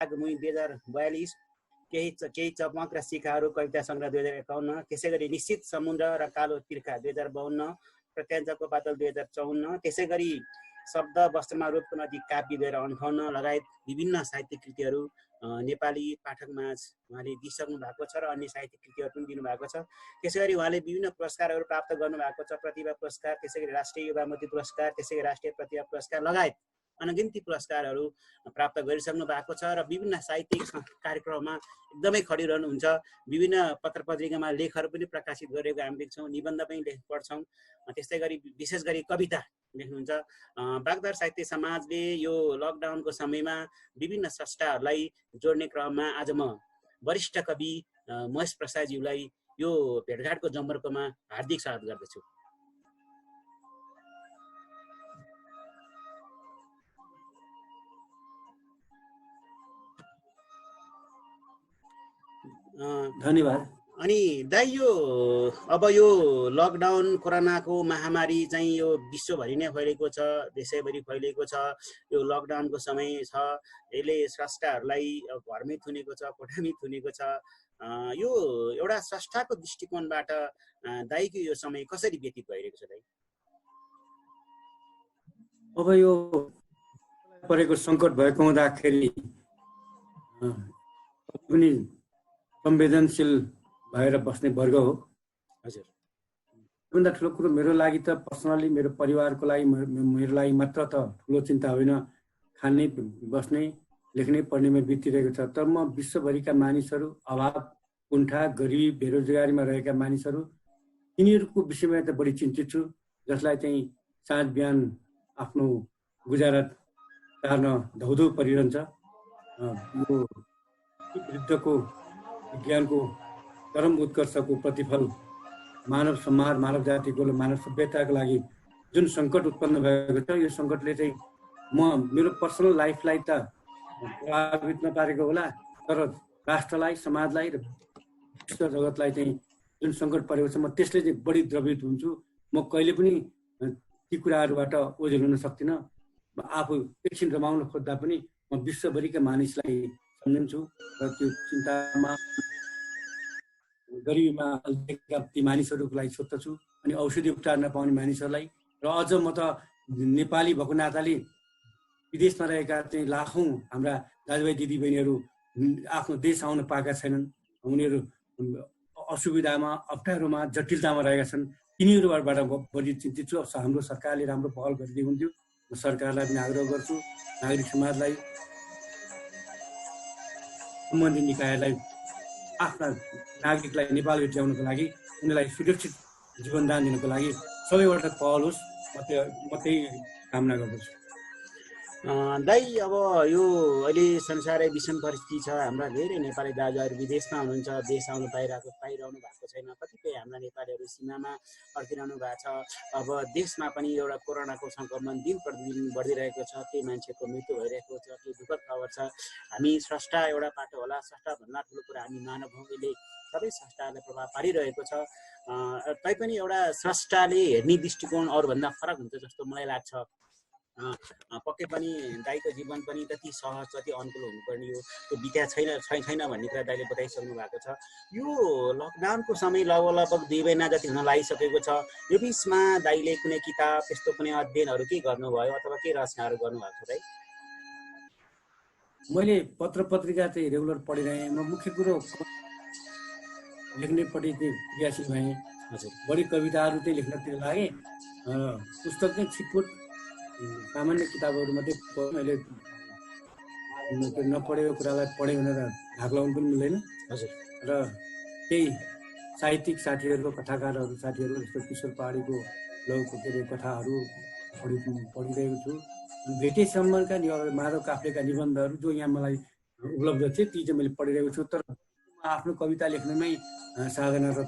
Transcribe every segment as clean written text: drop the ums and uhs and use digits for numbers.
मुई 2042, केही चपमक र शिखाहरू कविता सङ्ग्रह 2051, त्यसै गरी निश्चित समुद्र र कालो तिर्खा 2052, प्रत्याञ्चको बादल 2054, त्यसै गरी शब्द वस्त्रमा रूपको नदी काव्य 2058 लगायत विभिन्न साहित्यिक कृतिहरू नेपाली पाठकमाझ उहाँले दिइसक्नु भएको छ र अन्य साहित्यिक कृतिहरू पनि दिनुभएको छ। त्यसै गरी उहाँले विभिन्न पुरस्कारहरू प्राप्त गर्नुभएको छ, प्रतिभा पुरस्कार, त्यसै गरी राष्ट्रिय युवामती पुरस्कार, त्यसै गरी राष्ट्रिय प्रतिभा पुरस्कार लगायत अनगिन्ती पुरस्कारहरू प्राप्त गरिसक्नु भएको छ र विभिन्न साहित्यिक कार्यक्रममा एकदमै खडिरहनुहुन्छ। विभिन्न पत्र पत्रिकामा लेखहरू पनि प्रकाशित गरेको हामी देख्छौँ, निबन्ध पनि पढ्छौँ। त्यस्तै गरी विशेष गरी कविता लेख्नुहुन्छ। बागदर साहित्य समाजले यो लकडाउनको समयमा विभिन्न स्रष्टाहरूलाई जोड्ने क्रममा आज म वरिष्ठ कवि महेश प्रसादज्यूलाई यो भेटघाटको जमर्कोमा हार्दिक स्वागत गर्दछु। धन्यवाद। अनि दाइ, यो अब यो लकडाउन कोरोनाको महामारी चाहिँ यो विश्वभरि नै फैलेको छ, देशैभरि फैलेको छ। यो लकडाउनको समय छ, यसले स्रष्टाहरूलाई घरमै थुनेको छ, कोठामै थुनेको छ। यो एउटा स्रष्टाको दृष्टिकोणबाट दाइको यो समय कसरी व्यतीत भइरहेको छ दाइ? अब यो परेको सङ्कट भएको हुँदाखेरि पनि संवेदनशील भएर बस्ने वर्ग हो। हजुर, सबभन्दा ठुलो कुरो मेरो लागि त पर्सनली मेरो परिवारको लागि मेरो लागि मात्र त ठुलो चिन्ता होइन, खाने बस्ने लेख्ने पढ्नेमा बितिरहेको छ। तर म विश्वभरिका मानिसहरू, अभाव, कुण्ठा, गरिबी, बेरोजगारीमा रहेका मानिसहरू, यिनीहरूको विषयमा त बढी चिन्तित छु, जसलाई चाहिँ साँझ बिहान आफ्नो गुजारा टार्न धौधौ परिरहन्छ। यो विरुद्धको विज्ञानको चरम उत्कर्षको प्रतिफल मानव समाज, मानव जातिको, मानव सभ्यताको लागि जुन सङ्कट उत्पन्न भएको छ, यो सङ्कटले चाहिँ मेरो पर्सनल लाइफलाई त प्रभावित नपारेको होला, तर राष्ट्रलाई, समाजलाई र विश्व जगतलाई चाहिँ जुन सङ्कट परेको छ, म त्यसले चाहिँ बढी द्रवित हुन्छु। म कहिले पनि ती कुराहरूबाट ओझेल हुन सक्दिनँ। आफू एकछिन रमाउन खोज्दा पनि म विश्वभरिका मानिसलाई सम्झन्छु र त्यो चिन्तामा, गरिबीमा अल्झेका ती मानिसहरूको लागि सोध्दछु, अनि औषधि उपचार नपाउने मानिसहरूलाई। र अझ म त नेपाली भएको नाताले विदेशमा रहेका चाहिँ लाखौँ हाम्रा दाजुभाइ दिदीबहिनीहरू आफ्नो देश आउन पाएका छैनन्, उनीहरू असुविधामा, अप्ठ्यारोमा, जटिलतामा रहेका छन्। तिनीहरूबाट बढी चिन्तित छु। हाम्रो सरकारले राम्रो पहल गरिदिए हुन्थ्यो। म सरकारलाई पनि आग्रह गर्छु, नागरिक समाजलाई, सम्बन्धित निकायलाई आफ्ना नागरिकलाई नेपाल भित्राउनको लागि, उनीहरूलाई सुरक्षित जीवनदान दिनको लागि सबैबाट पहल होस्, म त्यही कामना गर्दछु। दाइ, अब यो अहिले संसारै विषम परिस्थिति छ। हाम्रा धेरै नेपाली दाजुहरू विदेशमा हुनुहुन्छ, देश आउनु पाइरहनु भएको छैन। कतिपय हाम्रा नेपालीहरू सीमामा अड्किरहनु भएको छ। अब देशमा पनि एउटा कोरोनाको सङ्क्रमण दिन प्रतिदिन बढिरहेको छ, केही मान्छेको मृत्यु भइरहेको छ, केही दुःखद खबर छ। हामी स्रष्टा एउटा पाटो होला, स्रष्टाभन्दा ठुलो कुरा हामी मानव हौँ। यसले सबै स्रष्टालाई प्रभाव पारिरहेको छ। तैपनि एउटा स्रष्टाले हेर्ने दृष्टिकोण अरूभन्दा फरक हुन्छ जस्तो मलाई लाग्छ। पक्कै पनि दाइको जीवन पनि जति सहज, जति अनुकूल हुनुपर्ने हो, त्यो बित्या छैन भन्ने कुरा दाइले बताइसक्नु भएको छ। यो लकडाउनको समय लगभग 2 महिना जति हुन लागिसकेको छ। यो बिचमा दाइले कुनै किताब, त्यस्तो कुनै अध्ययनहरू के गर्नुभयो अथवा के रचनाहरू गर्नुभएको छ दाइ? मैले पत्र पत्रिका चाहिँ रेगुलर पढिरहेँ। म मुख्य कुरो लेख्नेपट्टि चाहिँ क्रियाशील भएँ। हजुर, बढी कविताहरू चाहिँ लेख्नतिर लागेँ। पुस्तक चाहिँ छिटपुट सामान्य किताबहरू मात्रै पढ्छु। मैले नपढेको कुरालाई पढेँ भनेर धाक लगाउनु पनि मिल्दैन। हजुर, र केही साहित्यिक साथीहरूको, कथाकारहरू साथीहरू जस्तो किशोर पहाडीको कथाहरू पढिरहेको छु। भेटेसम्मका माधव काफ्लेका निबन्धहरू जो यहाँ मलाई उपलब्ध थिए, ती चाहिँ मैले पढिरहेको छु। तर आफ्नो कविता लेख्नमै साधनारत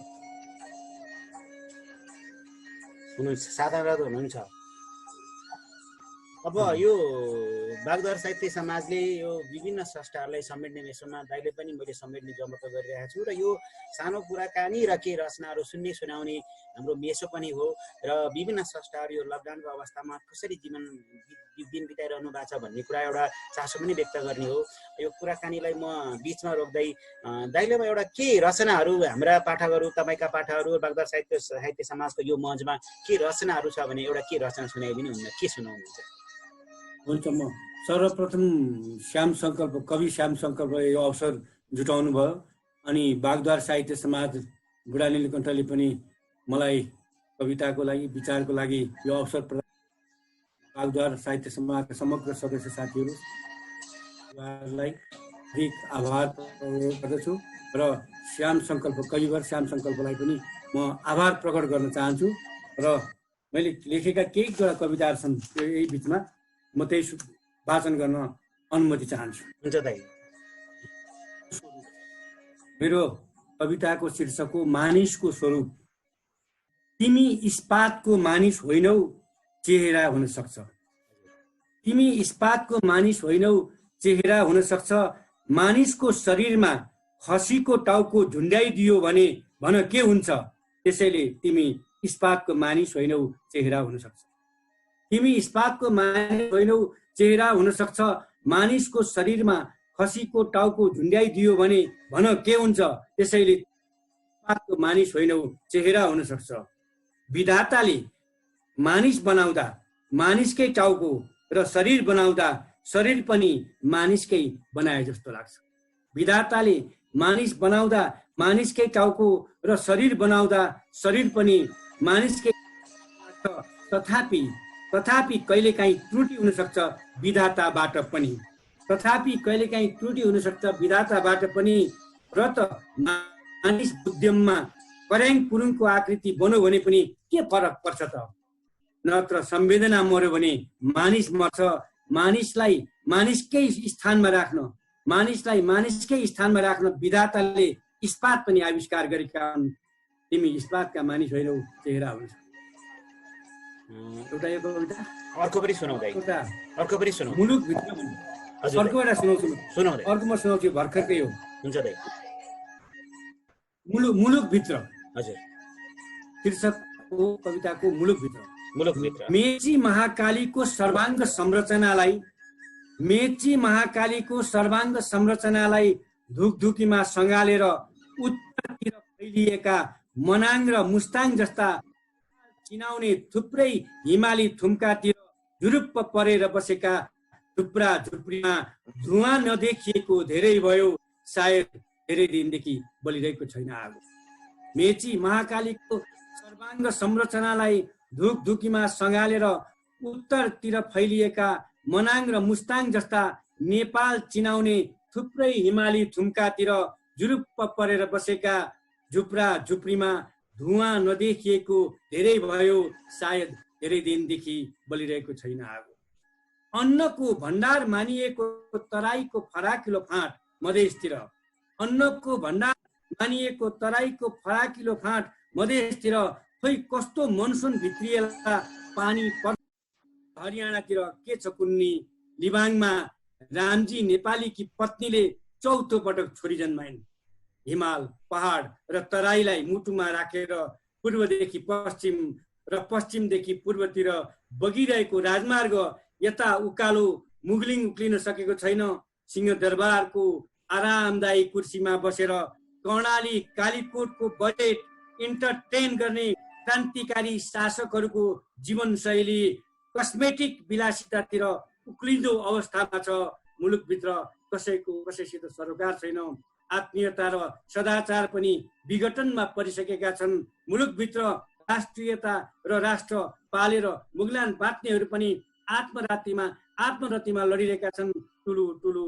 हुनुहुन्छ। अब यो बागदुवार साहित्य समाजले यो विभिन्न संस्थाहरूलाई समेट्ने मेसोमा दाइले पनि मैले समेट्ने जमर्को गरिरहेको छु र यो सानो कुराकानी र के रचनाहरू सुन्ने सुनाउने हाम्रो मेसो पनि हो र विभिन्न संस्थाहरू यो लकडाउनको अवस्थामा कसरी दिन बिताइरहनु भएको छ भन्ने कुरा एउटा चासो पनि व्यक्त गर्ने हो। यो कुराकानीलाई म बिचमा रोक्दै दाइलेमा एउटा के रचनाहरू हाम्रा पाठकहरू तपाईँका पाठकहरू बागदुवार साहित्य समाजको यो मञ्चमा के रचनाहरू छ भने एउटा के रचना सुनाइदिनु हुन्न, के सुनाउनुहुन्छ? हुन्छ, म सर्वप्रथम श्याम सङ्कल्प कवि श्याम सङ्कल्पले यो अवसर जुटाउनु भयो अनि बागदुवार साहित्य समाज बुढा नीलकण्ठले पनि मलाई कविताको लागि विचारको लागि यो अवसर प्रदान बागदुवार साहित्य समाजका समग्र सदस्य साथीहरूलाई अधिक आभार गर्दछु र श्याम सङ्कल्प कविवर श्याम सङ्कल्पलाई पनि म आभार प्रकट गर्न चाहन्छु र मैले लेखेका केही कविताहरू छन् यही बिचमा म त्यही वाचन गर्न अनुमति चाहन्छु। हुन्छ दाइ। मेरो कविताको शीर्षक हो मानिसको स्वरूप। तिमी इस्पातको मानिस होइनौ, चेहरा हुन सक्छ। तिमी इस्पातको मानिस होइनौ, चेहरा हुन सक्छ। मानिसको शरीरमा खसीको टाउको झुन्ड्याइदियो भने भन के हुन्छ? त्यसैले तिमी इस्पातको मानिस होइनौ, चेहरा हुन सक्छ। तिमी इस्पातको मानिस होइनौ, चेहरा हुन सक्छ। मानिसको शरीरमा खसीको टाउको झुन्ड्याइदियो भने भन के हुन्छ? त्यसैले इस्पातको मानिस होइनौ, चेहरा हुन सक्छ। विधाताले मानिस बनाउँदा मानिसकै टाउको र शरीर बनाउँदा शरीर पनि मानिसकै बनाए जस्तो लाग्छ। विधाताले मानिस बनाउँदा मानिसकै टाउको र शरीर बनाउँदा शरीर पनि मानिसकै, तथापि कहिलेकाहीँ त्रुटि हुन सक्छ विधाताबाट पनि। तथापि कहिलेकाहीँ त्रुटि हुन सक्छ विधाताबाट पनि। र त मानिस उद्यममा पर्याङ पुरुङको आकृति बन्यो भने पनि के फरक पर्छ त? नत्र संवेदना मर्यो भने मानिस मर्छ। मानिसलाई मानिसकै स्थानमा राख्न विधाताले इस्पात पनि आविष्कार गरेका हुन्। तिमी इस्पातका मानिस होइनौ, चेहरा हुन्छ। एउटा यो कविता अर्को पनि सुनाउँदै अर्को पनि सुनाउ। मुलुकभित्र अर्को एउटा सुनाउँछु। अर्को म सुनाउँछु, भर्खरकै हो। हुन्छ दाइ। मुलुकभित्र। हजुर। शीर्षक हो कविताको मुलुकभित्र। मेची महाकालीको सर्वाङ्ग संरचनालाई धुकधुकीमा सँगालेर उत्तरतिर फैलिएका मनाङ र मुस्ताङ जस्ता चिनाउने थुप्रै हिमाली थुम्कातिर जुरुप्प परेर बसेका झुप्रा झुप्रीमा धुवाँ नदेखिएको धेरै भयो, सायद धेरै दिनदेखि बलिरहेको छैन आगो। मेची महाकालीको सर्वाङ्ग संरचनालाई धुकधुकीमा सँगालेर उत्तरतिर फैलिएका मनाङ र मुस्ताङ जस्ता नेपाल चिनाउने थुप्रै हिमाली थुम्कातिर जुरुप्प परेर बसेका झुप्रा झुप्रीमा धुवाँ नदेखिएको धेरै भयो, सायद धेरै दिनदेखि बलिरहेको छैन आगो। अन्नको भण्डार मानिएको तराईको फराकिलो फाँट मधेसतिर, अन्नको भण्डार मानिएको तराईको फराकिलो फाँट मधेसतिर खोइ कस्तो मनसुन भित्रिएला पानी पर्छ। हरियाणातिर के छ कुन्नी, लिबाङमा रामजी नेपालीकी पत्नीले चौथो पटक छोरी जन्माइन्। हिमाल पहाड र तराईलाई मुटुमा राखेर पूर्वदेखि पश्चिम र पश्चिमदेखि पूर्वतिर बगिरहेको राजमार्ग यता उकालो मुगलिङ उक्लिन सकेको छैन। सिंहदरबारको आरामदायी कुर्सीमा बसेर कर्णाली कालीकोटको बजेट इन्टरटेन गर्ने क्रान्तिकारी शासकहरूको जीवनशैली कस्मेटिक विलासितातिर उक्लिँदो अवस्थामा छ। मुलुकभित्र कसैसित सरोकार छैन। आत्मीयता र सदाचार पनि विघटनमा परिसकेका छन्। मुलुकभित्र राष्ट्रियता र राष्ट्र पालेर मुगलान बाँच्नेहरू पनि आत्मरतिमा लडिरहेका छन्। ठुलो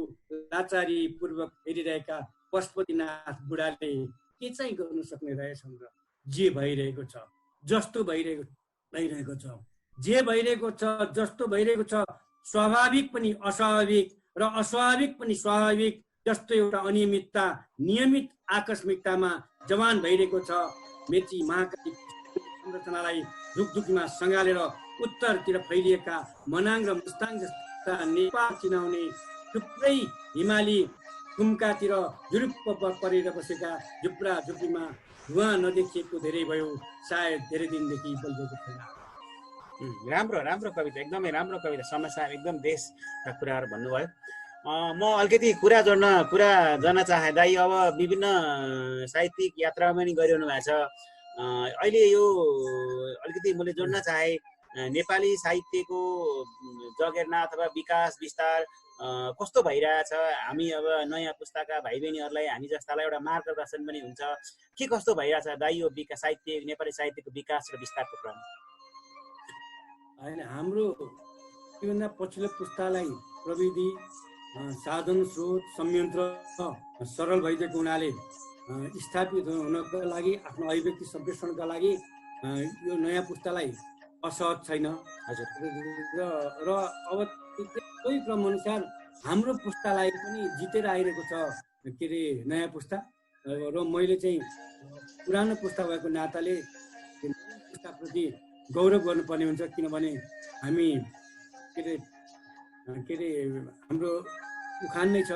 लाचारी पूर्वक हेरिरहेका पशुपतिनाथ बुढाले के चाहिँ गर्न सक्ने रहेछन् र? जे भइरहेको छ, जस्तो भइरहेको छ, जे भइरहेको छ, जस्तो भइरहेको छ, स्वाभाविक पनि अस्वाभाविक र अस्वाभाविक पनि स्वाभाविक जस्तो एउटा अनियमितता नियमित आकस्मिकतामा जवान भइरहेको छ। मेची महाकाली संरचनालाई धुकधुकीमा सँगालेर उत्तरतिर फैलिएका मनाङ र मुस्ताङ जस्ता नेपाल चिनाउने थुप्रै हिमाली कुम्कातिर जुरुप्प परेर बसेका झुप्रा झुप्रीमा धुवाँ नदेखिएको धेरै भयो, सायद धेरै दिनदेखि बल्बेको छैन। राम्रो राम्रो कविता, एकदमै राम्रो कविता, समस्या एकदम देशका कुराहरू भन्नुभयो। म अलिकति कुरा जोड्न चाहे दाइ। अब विभिन्न साहित्यिक यात्रा पनि गरिरहनु भएको छ। अहिले यो अलिकति मैले जोड्न चाहे नेपाली साहित्यको जगेर्ना अथवा विकास विस्तार कस्तो भइरहेछ। हामी अब नयाँ पुस्ताका भाइ बहिनीहरूलाई, हामी जस्तालाई एउटा मार्गदर्शन पनि हुन्छ के कस्तो भइरहेछ दाइ यो साहित्य, नेपाली साहित्यको विकास र विस्तारको क्रम? होइन, हाम्रो योभन्दा पछिल्लो पुस्तालाई प्रविधि, साधन स्रोत, संयन्त्र सरल भइदिएको हुनाले स्थापित हुनको लागि, आफ्नो अभिव्यक्ति सम्प्रेषणका लागि यो नयाँ पुस्तालाई असहज छैन। र अब त्यही क्रम अनुसार हाम्रो पुस्तालाई पनि जितेर आइरहेको छ के अरे नयाँ पुस्ता। र मैले चाहिँ पुरानो पुस्ता भएको नाताले पुस्ताप्रति गौरव गर्नुपर्ने हुन्छ, किनभने हामी के अरे हाम्रो उखान नै छ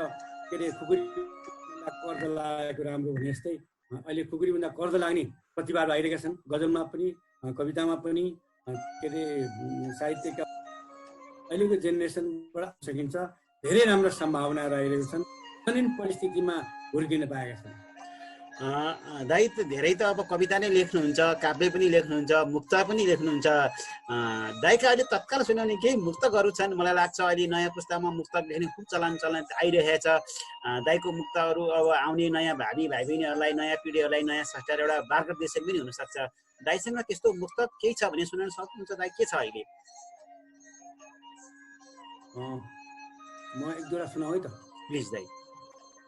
के अरे खुकुरीभन्दा कर्द लागेको राम्रो भने जस्तै अहिले खुकुरीभन्दा कर्द लाग्ने प्रतिभाहरू आइरहेका छन्। गजलमा पनि, कवितामा पनि, के अरे साहित्यका अहिलेको जेनेरेसनबाट सकिन्छ धेरै राम्रो सम्भावनाहरू आइरहेको छन्। जुन परिस्थितिमा हुर्किन पाएका छन्। दाइ त धेरै त अब कविता नै लेख्नुहुन्छ, काव्य पनि लेख्नुहुन्छ, मुक्त पनि लेख्नुहुन्छ। दाइका अहिले तत्काल सुनाउने केही मुक्तकहरू छन्? मलाई लाग्छ अहिले नयाँ पुस्तामा मुक्तक लेख्ने खुब चलन आइरहेको छ। दाइको मुक्तहरू अब आउने नयाँ भावी भाइ बहिनीहरूलाई, नयाँ पिँढीहरूलाई, नयाँ संस्कार एउटा मार्गदर्शन पनि हुनसक्छ। दाइसँग त्यस्तो मुक्तक केही छ भने सुनाउन सक्नुहुन्छ दाइ? के छ अहिले? म एक दुईवटा सुनाऊ है त, प्लिज दाइ।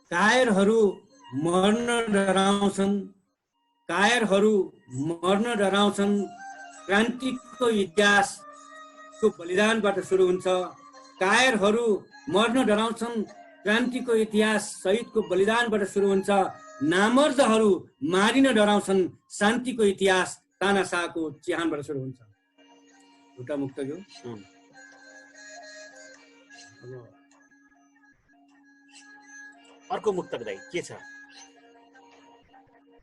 कायरहरू मर्न डराउँछन्, कायरहरू मर्न डराउँछन्, क्रान्तिको इतिहासको बलिदानबाट सुरु हुन्छ। कायरहरू मर्न डराउँछन्, क्रान्तिको इतिहास शहीदको बलिदानबाट सुरु हुन्छ। नामर्दहरू मारिन डराउँछन्, शान्तिको इतिहास तानाशाहको चिहानबाट सुरु हुन्छ। एउटा मुक्त यो। अर्को मुक्तक दाइ के छ?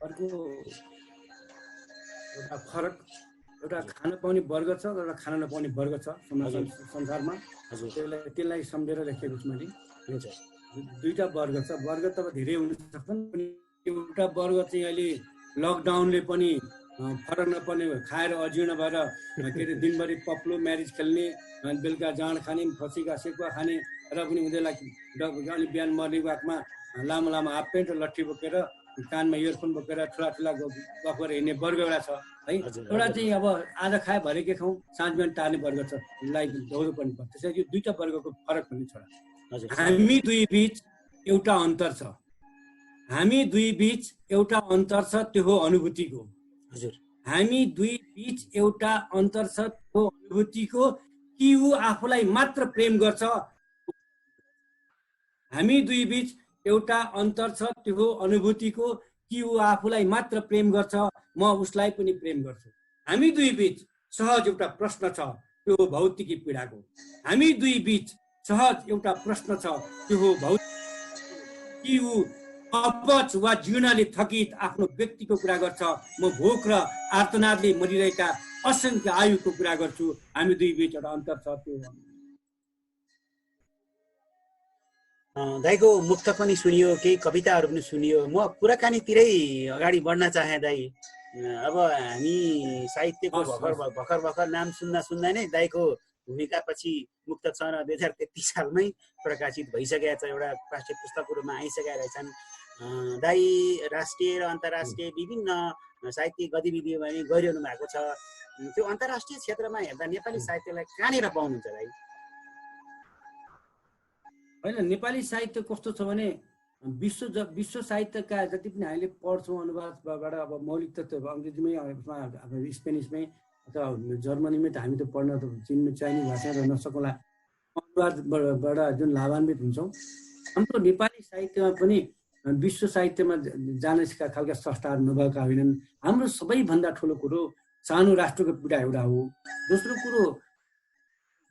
अर्को एउटा फरक, एउटा खान पाउने वर्ग छ, एउटा खान नपाउने वर्ग छ संसारमा। त्यसलाई सम्झेर लेखेको छु मैले। दुईटा वर्ग छ। वर्ग त धेरै हुन सक्छन्, एउटा वर्ग चाहिँ अहिले लकडाउनले पनि फरक नपर्ने खाएर अजीर्ण भएर के अरे दिनभरि पप्लो म्यारिज खेल्ने, बेलुका जाँड खाने, फसीका सेकुवा खाने र पनि उनीहरूलाई अनि बिहान मर्निङ वाकमा लामो लामो हाफ प्यान्ट र लट्ठी बोकेर, कानमा इयरफोन बोकेर ठुला गफ गरेर हिँड्ने वर्ग एउटा छ है। एउटा चाहिँ अब आज खाए भरे के खाउँ, साँझ बिहान टार्ने वर्ग छ, लाइफ दौडो पनि पर्छ। त्यसैले यो दुईटा वर्गको फरक पनि छ। हामी दुई बिच एउटा अन्तर छ। हामी दुई बिच एउटा अन्तर छ, त्यो हो अनुभूतिको। हामी दुई बिच एउटा अन्तर छ, त्यो अनुभूतिको कि ऊ आफूलाई मात्र प्रेम गर्छ। हामी दुई बिच एउटा अन्तर छ, त्यो हो अनुभूतिको कि ऊ आफूलाई मात्र प्रेम गर्छ, म उसलाई पनि प्रेम गर्छु। हामी दुई बिच सहज एउटा प्रश्न छ, त्यो हो भौतिकी पीडाको। हामी दुई बिच सहज एउटा प्रश्न छ, त्यो हो भौतिक कि ऊ अपच वा जीर्णले थकित आफ्नो व्यक्तिको कुरा गर्छ, म भोक र आर्तनादले मरिरहेका असंख्य आयुको कुरा गर्छु। हामी दुई बिच एउटा अन्तर छ, त्यो दाइको मुक्त पनि सुनियो, केही कविताहरू पनि सुनियो। म कुराकानीतिरै अगाडि बढ्न चाहे दाइ। अब हामी साहित्यको भर्खर नाम सुन्दा नै दाइको भूमिका पछि मुक्त सन 2033 सालमै प्रकाशित भइसकेका छ, एउटा राष्ट्रिय पुस्तकको रूपमा आइसकेका रहेछन्। दाइ राष्ट्रिय र अन्तर्राष्ट्रिय विभिन्न साहित्यिक गतिविधि पनि गरिरहनु भएको छ। त्यो अन्तर्राष्ट्रिय क्षेत्रमा हेर्दा नेपाली साहित्यलाई कहाँनिर पाउनुहुन्छ दाइ? होइन, नेपाली साहित्य कस्तो छ भने विश्व साहित्यका जति पनि हामीले पढ्छौँ अनुवादबाट, अब मौलिक तत्त्व अङ्ग्रेजीमै, स्पेनिसमै अथवा जर्मनीमै त हामी त पढ्न त चाइनिज भाषा र नसकौँला, अनुवादबाट जुन लाभान्वित हुन्छौँ। हाम्रो नेपाली साहित्यमा पनि विश्व साहित्यमा जाने खालका संस्थाहरू नभएका होइनन्। हाम्रो सबैभन्दा ठुलो कुरो सानो राष्ट्रको पीडा एउटा हो। दोस्रो कुरो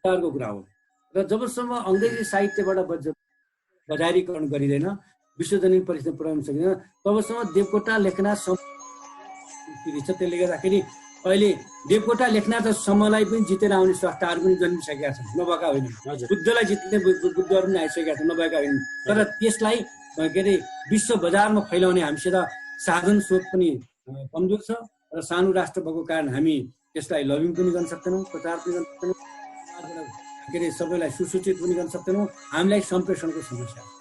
को कुरा हो। र जबसम्म अङ्ग्रेजी साहित्यबाट बजारीकरण गरिँदैन, विश्वजनीन परिस्थिति पुर्याउन सकिँदैन, तबसम्म देवकोटा लेखनाथ छ। त्यसले गर्दाखेरि अहिले देवकोटा लेखनाथसम्मलाई पनि जितेर आउने स्रष्टाहरू पनि जन्मिसकेका छन्, नभएका होइन। बुद्धलाई जित्ने बुद्धहरू पनि आइसकेका छन्, नभएका होइन। तर त्यसलाई के अरे विश्व बजारमा फैलाउने हामीसित साधन स्रोत पनि कमजोर छ र सानो राष्ट्र भएको कारण हामी त्यसलाई लबिङ पनि गर्न सक्दैनौँ, प्रचार पनि गर्न सक्दैनौँ, के अरे सबैलाई सुसूचित पनि गर्न सक्दैनौँ। हामीलाई सम्प्रेषणको समस्या छ।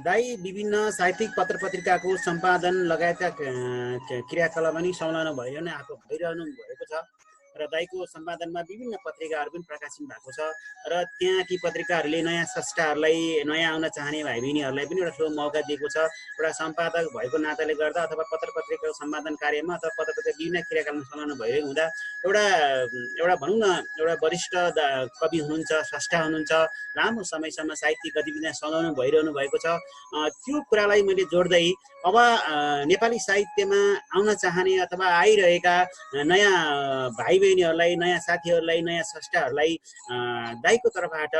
दाई विभिन्न साहित्यिक पत्र पत्रिकाको सम्पादन लगायतका क्रियाकलाप पनि संलग्न भइरहनु भएको छ र दाईको सम्पादनमा विभिन्न पत्रिकाहरू पनि प्रकाशित भएको छ र त्यहाँ ती पत्रिकाहरूले नयाँ स्रष्टाहरूलाई, नयाँ आउन चाहने भाइ बहिनीहरूलाई पनि एउटा ठुलो मौका दिएको छ। एउटा सम्पादक भएको नाताले गर्दा अथवा पत्र पत्रिकाको सम्पादन कार्यमा अथवा पत्र पत्रिका विभिन्न क्रियाकलापमा संलग्न भइरहेको हुँदा एउटा भनौँ न एउटा वरिष्ठ कवि हुनुहुन्छ, स्रष्टा हुनुहुन्छ, लामो समयसम्म साहित्यिक गतिविधिमा संलग्न भइरहनु भएको छ। त्यो कुरालाई मैले जोड्दै अब नेपाली साहित्यमा आउन चाहने अथवा आइरहेका नयाँ भाइ बहिनीहरूलाई, नयाँ साथीहरूलाई, नयाँ स्रष्टाहरूलाई दाइको तर्फबाट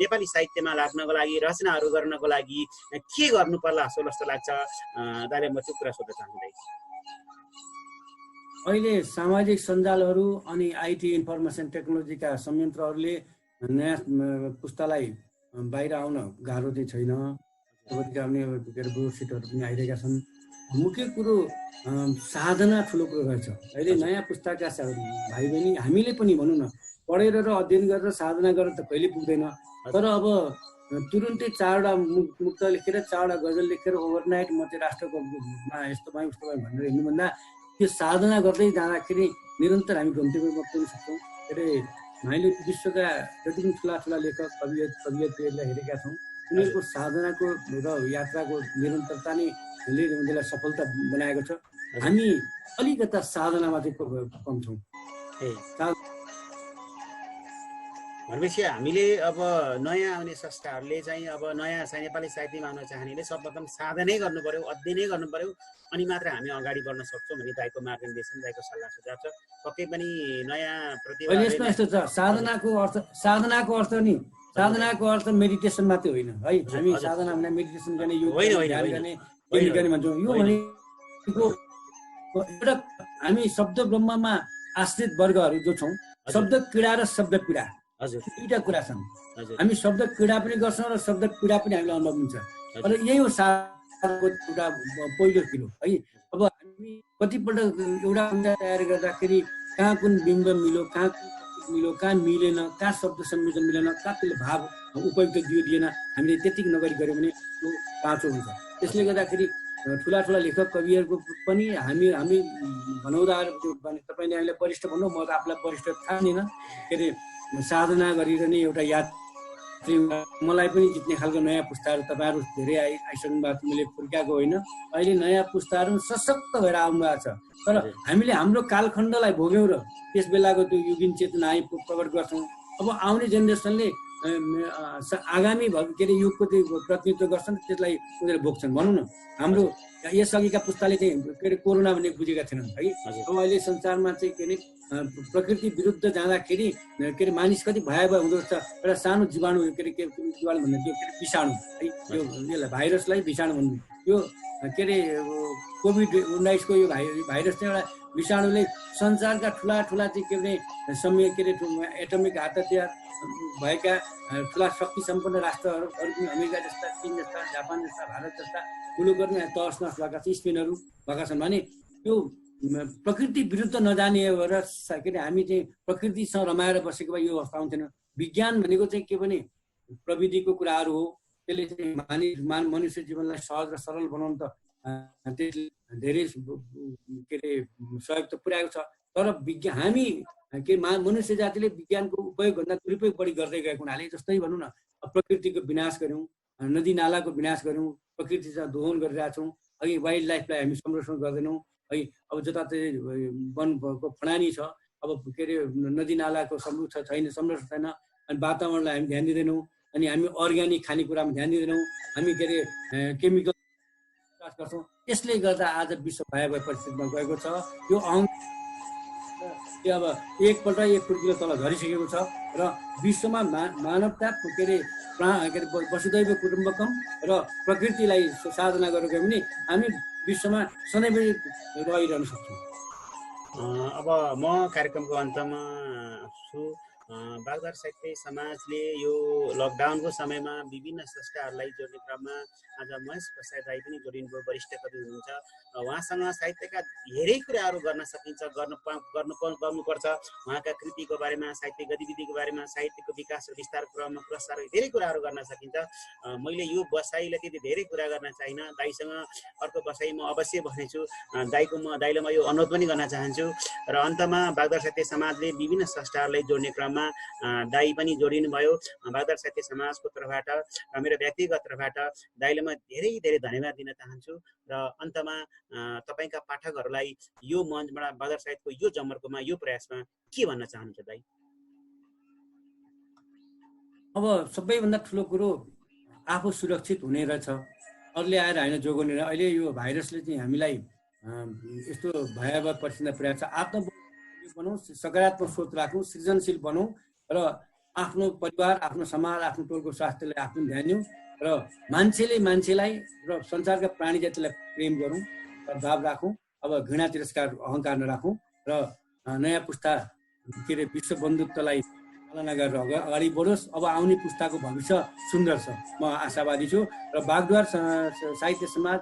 नेपाली साहित्यमा लाग्नको लागि, रचनाहरू गर्नको लागि के गर्नु पर्ला जस्तो लाग्छ? दाइले म त्यो कुरा सोध्न चाहन्छु। अहिले सामाजिक सञ्जालहरू अनि आइटी इन्फर्मेसन टेक्नोलोजीका संयन्त्रहरूले नयाँ पुस्तालाई बाहिर आउन गाह्रो चाहिँ छैन। बुकसिटहरू पनि आइरहेका छन्। मुख्य कुरो साधना ठुलो कुरो रहेछ। अहिले नयाँ पुस्ताका भाइ बहिनी हामीले पनि भनौँ न, पढेर र अध्ययन गरेर साधना गरेर त कहिले पुग्दैन। तर अब तुरुन्तै 4वटा मुक्त लेखेर 4वटा गजल लेखेर ओभरनाइट म चाहिँ राष्ट्रको यस्तो भयो उस्तो भयो भनेर हिँड्नुभन्दा त्यो साधना गर्दै जाँदाखेरि निरन्तर हामी गन्तव्यमा पुग्न सक्छौँ। के अरे हामीले विश्वका जति पनि ठुला लेखक कवियत्रीहरूलाई हेरेका छौँ। उनीहरूको साधनाको र यात्राको निरन्तरता नै उनीहरूलाई सफलता बनाएको छ। हामी अलिकता साधनामा चाहिँ कम छौँ। भनेपछि हामीले अब नयाँ आउने स्रष्टाहरूले चाहिँ अब नयाँ नेपाली साहित्यमा आउन चाहनेले सर्वप्रथम साधनै गर्नु पर्यो, अध्ययनै गर्नु पर्यो, अनि मात्र हामी अगाडि बढ्न सक्छौँ भन्ने दाइको मार्गदर्शन, दाइको सल्लाह सुझाव छ। पक्कै पनि नयाँ प्रतिभा यस्तो छ। साधनाको अर्थ मेडिटेसन मात्रै होइन है। हामी साधना भने मेडिटेसन गर्ने, योग गर्ने भन्छौँ। यो भनेको एउटा हामी शब्द ब्रह्ममा आश्रित वर्गहरू जो छौँ, शब्द क्रीडा र शब्द पीडा दुईटा कुरा छन्। हामी शब्द क्रीडा पनि गर्छौँ र शब्द पीडा पनि हामीलाई अनुभव हुन्छ। र यही हो साधनाको एउटा पहिलो किलो है। अब हामी कतिपल्ट एउटा तयार गर्दाखेरि कहाँ कुन बिम्ब मिल्यो, कहाँ मिलेन, कहाँ शब्द संयोजन मिलेन, कहाँ त्यसले भाव उपयुक्त दिएन, हामीले त्यतिकै नगरी गऱ्यो भने त्यो काँचो हुन्छ। त्यसले गर्दाखेरि ठुला लेखक कविहरूको पनि हामी भनौँदा तपाईँले हामीलाई वरिष्ठ भन्नु, म त आफूलाई वरिष्ठ ठान्दिनँ। के अरे साधना गरिरहने एउटा यात्री मलाई पनि जित्ने खालको नयाँ पुस्ताहरू तपाईँहरू धेरै आइसक्नु भएको छ। मैले फुर्काएको होइन। अहिले नयाँ पुस्ताहरू सशक्त भएर आउनु भएको छ। तर हामीले हाम्रो कालखण्डलाई भोग्यौँ र त्यस बेलाको त्यो युगिन चेतना प्रकट गर्छौँ। अब आउने जेनेरेसनले आगामी के अरे युगको त्यो प्रतिनिधित्व गर्छन्, त्यसलाई उनीहरूले भोग्छन्। भनौँ न, हाम्रो यसअघिका पुस्ताले चाहिँ के अरे कोरोना भन्ने बुझेका थिएनन् है। अब अहिले संसारमा चाहिँ के अरे प्रकृति विरुद्ध जाँदाखेरि के अरे मानिस कति भयावह हुँदो रहेछ। एउटा सानो जीवाणु के अरे जीवाणु भन्ने त्यो के अरे विषाणु है, यो यसलाई भाइरसलाई विषाणु भन्नु। यो के अरे कोभिड-19 को यो भाइरस चाहिँ एउटा विषाणुले संसारका ठुला चाहिँ के अरे के अरे एटमिक हतियार भएका ठुला शक्ति सम्पन्न राष्ट्रहरू, अमेरिका जस्ता, चीन जस्ता, जापान जस्ता, भारत जस्ता मुलुकहरू तहस नहस भएका छन्, स्पेनहरू भएका छन्। भने यो प्रकृति विरुद्ध नजाने भएर के अरे हामी चाहिँ प्रकृतिसँग रमाएर बसेको भए यो अवस्था हुन्थेन। विज्ञान भनेको चाहिँ के भने प्रविधिको कुराहरू हो। त्यसले चाहिँ मनुष्य जीवनलाई सहज र सरल बनाउनु त त्यसले धेरै के अरे सहयोग त पुर्याएको छ। तर हामी के मनुष्य जातिले विज्ञानको उपयोगभन्दा दुरुपयोग बढी गर्दै गएको हुनाले, जस्तै भनौँ न, प्रकृतिको विनाश गऱ्यौँ, नदी नालाको विनाश गऱ्यौँ, प्रकृतिसँग दोहन गरिरहेछौँ। अघि वाइल्ड लाइफलाई हामी संरक्षण गर्दैनौँ है। अब जताततै वनको फडानी छ, अब के अरे नदी नालाको संरक्षण छैन, अनि वातावरणलाई हामी ध्यान दिँदैनौँ, अनि हामी अर्ग्यानिक खानेकुरामा ध्यान दिँदैनौँ, हामी के अरे केमिकल गर्छौँ। यसले गर्दा आज विश्व भयावह परिस्थितिमा गएको छ। यो त्यो अब एकपल्ट 1 फुट तल झरिसकेको छ र विश्वमा मानवता के अरे वसुदैव कुटुम्बकम र प्रकृतिलाई साधना गरेको भने हामी विश्वमा सधैँभरि रहिरहन सक्छौँ। अब म कार्यक्रमको अन्तमा छु। बागदार साहित्य समाजले यो लकडाउनको समयमा विभिन्न संस्थाहरूलाई जोड्ने क्रममा आज महेश प्रसाद राई पनि जोडिनुभयो, वरिष्ठ कवि हुनुहुन्छ। उहाँसँग साहित्यका धेरै कुराहरू गर्न सकिन्छ, गर्नुपर्छ। उहाँका कृतिको बारेमा, साहित्य गतिविधिको बारेमा, साहित्यको विकास र विस्तार क्रममा प्रसार धेरै कुराहरू गर्न सकिन्छ। मैले यो बसाइलाई त्यति धेरै कुरा गर्न चाहिनँ। दाइसँग अर्को बसाइ म अवश्य बस्नेछु। दाइलाई म यो अनुरोध पनि गर्न चाहन्छु। र अन्तमा बागदार साहित्य समाजले विभिन्न संस्थाहरूलाई जोड्ने क्रममा दाइ पनि जोडिनु भयो। बागदार साहित्य समाजको तर्फबाट र मेरो व्यक्तिगत तर्फबाट दाइलाई म धेरै धेरै धन्यवाद दिन चाहन्छु। र अन्तमा तपाईँका पाठकहरूलाई यो मञ्चबाट बागदार साहित्यको यो जमर्कोमा, यो प्रयासमा के भन्न चाहनुहुन्छ दाइ? अब सबैभन्दा ठुलो कुरो आफू सुरक्षित हुने रहेछ, अरूले आएर होइन जोगाउने। अहिले यो भाइरसले चाहिँ हामीलाई यस्तो भयावह परिस्थितिमा पुर्याएको छ। आत्म बनाउँ, सकारात्मक सोच राखौँ, सृजनशील बनौँ र आफ्नो परिवार, आफ्नो समाज, आफ्नो टोलको स्वास्थ्यलाई आफ्नो ध्यान दिउँ र मान्छेले मान्छेलाई र संसारका प्राणी जातिलाई प्रेम गरौँ र भाव राखौँ। अब घृणा, तिरस्कार, अहङ्कार नराखौँ र नयाँ पुस्ता के अरे विश्व बन्धुत्वलाई पालना गरेर अगाडि बढोस्। अब आउने पुस्ताको भविष्य सुन्दर छ, म आशावादी छु। र बागद्वार साहित्य समाज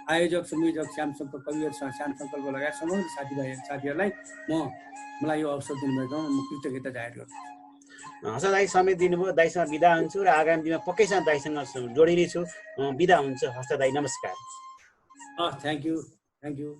आयोजक, संयोजक श्यामशङ्कर कविहरू, श्यामशङ्करको लगायत समग्र साथीहरूलाई मलाई यो अवसर दिनुभएकोमा म कृतज्ञता जाहेर गर्छु। हस् दाइ, समय दिनुभयो। दाइसँग बिदा हुन्छु र आगामी दिनमा पक्कैसँग दाइसँग जोडिने छु। बिदा हुन्छ। हस् दाइ, नमस्कार। Thank you.